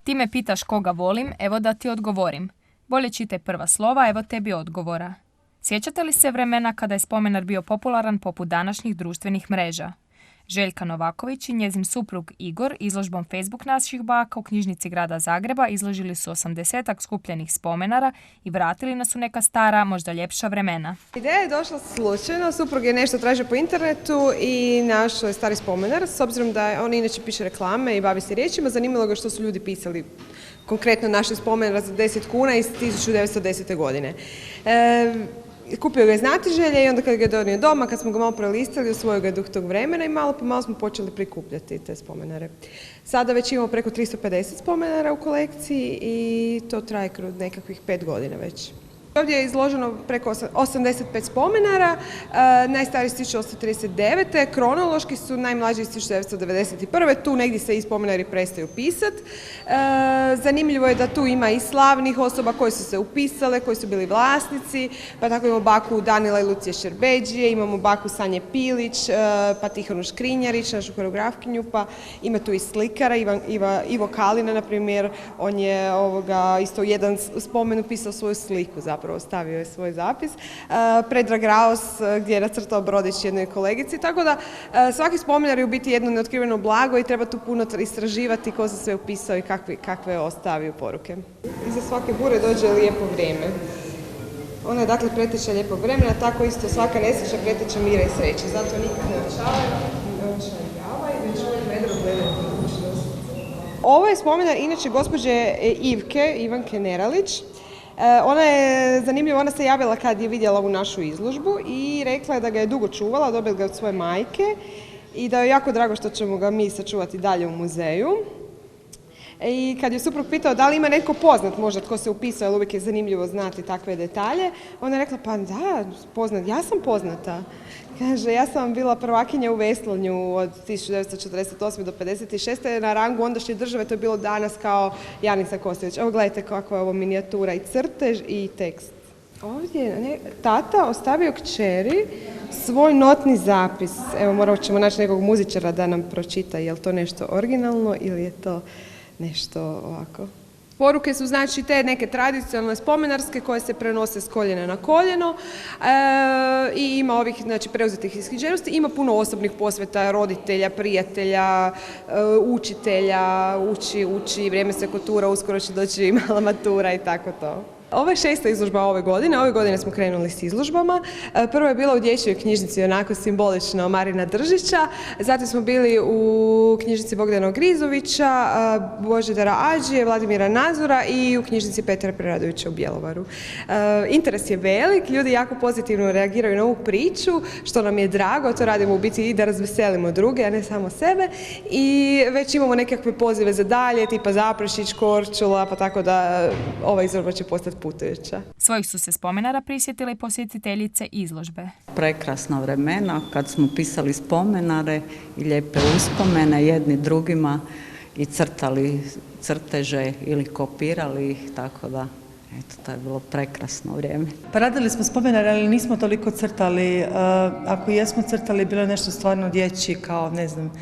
Ti me pitaš koga volim, evo da ti odgovorim. Bolje čitaj prva slova, evo tebi odgovora. Sjećate li se vremena kada je spomenar bio popularan poput današnjih društvenih mreža? Željka Novaković i njezin suprug Igor izložbom Facebook naših baka u knjižnici grada Zagreba izložili su 80-ak skupljenih spomenara i vratili nas u neka stara, možda ljepša vremena. Ideja je došla slučajno, suprug je nešto tražio po internetu i našao je stari spomenar. S obzirom da on inače piše reklame i bavi se riječima, zanimalo ga što su ljudi pisali. Konkretno našli spomenar za 10 kuna iz 1910. godine. Kupio ga je znatiželje i onda kad ga je donio doma, kad smo ga malo prelistali, usvojio ga je duh tog vremena i malo po malo smo počeli prikupljati te spomenare. Sada već imamo preko 350 spomenara u kolekciji i to traje kroz nekakvih 5 godina već. Ovdje je izloženo preko 85 spomenara, najstariji iz 1839. Kronološki su najmlađi iz 1991. Tu negdje se i spomenari prestaju pisati. Zanimljivo je da tu ima i slavnih osoba koje su se upisale, koji su bili vlasnici, pa tako imamo baku Danila i Lucije Šerbeđije, imamo baku Sanje Pilić, pa Tihonu Škrinjarić, našu koreografkinju, pa ima tu i slikara, Ivo Kalina, na primjer, on je isto jedan spomen upisao svoju sliku zapravo. Stavio je svoj zapis. Predrag Raos gdje je nacrtao brodić jednoj kolegici. Tako da svaki spomenar je u biti jedno neotkriveno blago i treba tu puno istraživati ko se sve upisao i kakve je ostavio poruke. Iza svake bure dođe lijepo vrijeme. Ona je dakle preteča lijepog vremena, tako isto svaka nesreća preteča mira i sreće. Zato nikad ne očavaj, već uvijek vedro gledaj budućnost. Ovo je spomenar inače gospođe Ivanke Neralić. Ona je zanimljiva, ona se javila kad je vidjela ovu našu izložbu i rekla je da ga je dugo čuvala, dobila ga od svoje majke i da je jako drago što ćemo ga mi sačuvati dalje u muzeju. I kad je suprug pitao da li ima netko poznat možda tko se upisao, jer uvijek je zanimljivo znati takve detalje, ona je rekla pa da, poznat, ja sam poznata. Kaže, ja sam bila prvakinja u veslanju od 1948. do 1956. Na rangu ondašnje države, to je bilo danas kao Janica Kostović. Evo gledajte kakva je ovo minijatura i crtež i tekst. Ovdje je tata ostavio kćeri svoj notni zapis. Evo morat ćemo naći nekog muzičara da nam pročita je li to nešto originalno ili je to nešto ovako. Poruke su znači te neke tradicionalne spomenarske koje se prenose s koljena na koljeno i ima ovih znači, preuzetih iz književnosti, ima puno osobnih posveta roditelja, prijatelja, učitelja, uči, vrijeme se kotura, uskoro će doći mala matura i tako to. Ovo je 6. izložba ove godine smo krenuli s izložbama. Prvo je bila u dječjoj knjižnici, onako simbolično Marina Držića, zatim smo bili u knjižnici Bogdana Grizovića, Božidara Ađije, Vladimira Nazora i u knjižnici Petra Preradovića u Bjelovaru. Interes je velik, ljudi jako pozitivno reagiraju na ovu priču, što nam je drago, to radimo u biti i da razveselimo druge, a ne samo sebe. I već imamo nekakve pozive za dalje, tipa Zaprešić, Korčula, pa tako da ova izložba će postati putujuća. Svojih su se spomenara prisjetile i posjetiteljice izložbe. Prekrasna vremena kad smo pisali spomenare i lijepe uspomene jedni drugima i crtali crteže ili kopirali ih, tako da eto, to je bilo prekrasno vrijeme. Pa radili smo spomenare, ali nismo toliko crtali. Ako jesmo crtali, bilo je nešto stvarno dječji, kao ne znam,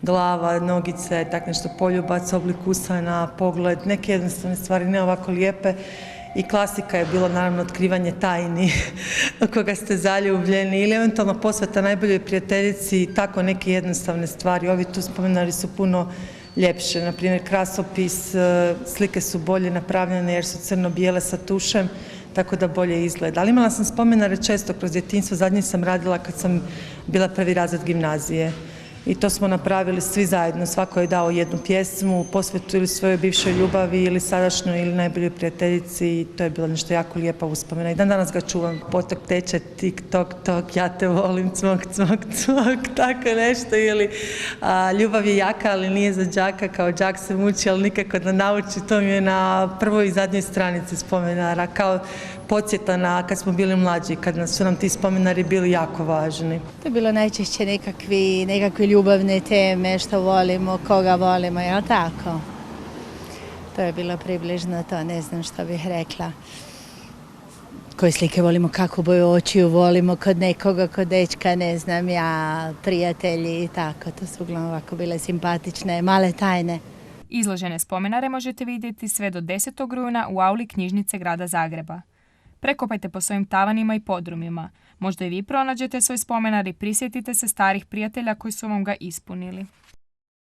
glava, nogice, tak nešto poljubac, oblik usana, pogled, neke jednostavne stvari, ne ovako lijepe. I klasika je bilo naravno otkrivanje tajni u koga ste zaljubljeni ili eventualno posveta najboljoj prijateljici i tako neke jednostavne stvari. Ovi tu spomenari su puno ljepše, na primjer krasopis, slike su bolje napravljene jer su crno-bijele sa tušem, tako da bolje izgleda. Ali imala sam spomenare često kroz djetinjstvo, zadnji sam radila kad sam bila prvi razred gimnazije. I to smo napravili svi zajedno, svako je dao jednu pjesmu, posvetu ili svojoj bivšoj ljubavi ili sadašnjoj ili najboljoj prijateljici i to je bilo nešto jako lijepa uspomena. I dan danas ga čuvam, potok teče, tik tok tok, ja te volim, cmok cmok cmok, tako nešto ili ljubav je jaka ali nije za đaka, kao đak se muči ali nikako da nauči, to mi je na prvoj i zadnjoj stranici spomenara, kao podsjeta na kad smo bili mlađi, kad su nam ti spomenari bili jako važni. To je bilo najčešće nekakve ljubavne teme, što volimo, koga volimo, jel tako? To je bilo približno to, ne znam što bih rekla. Koje slike volimo, kako boju očiju volimo, kod nekoga, kod dečka, ne znam ja, prijatelji i tako. To su uglavnom ovako bile simpatične, male tajne. Izložene spomenare možete vidjeti sve do 10. rujna u auli knjižnice grada Zagreba. Prekopajte po svojim tavanima i podrumima. Možda i vi pronađete svoj spomenar i prisjetite se starih prijatelja koji su vam ga ispunili.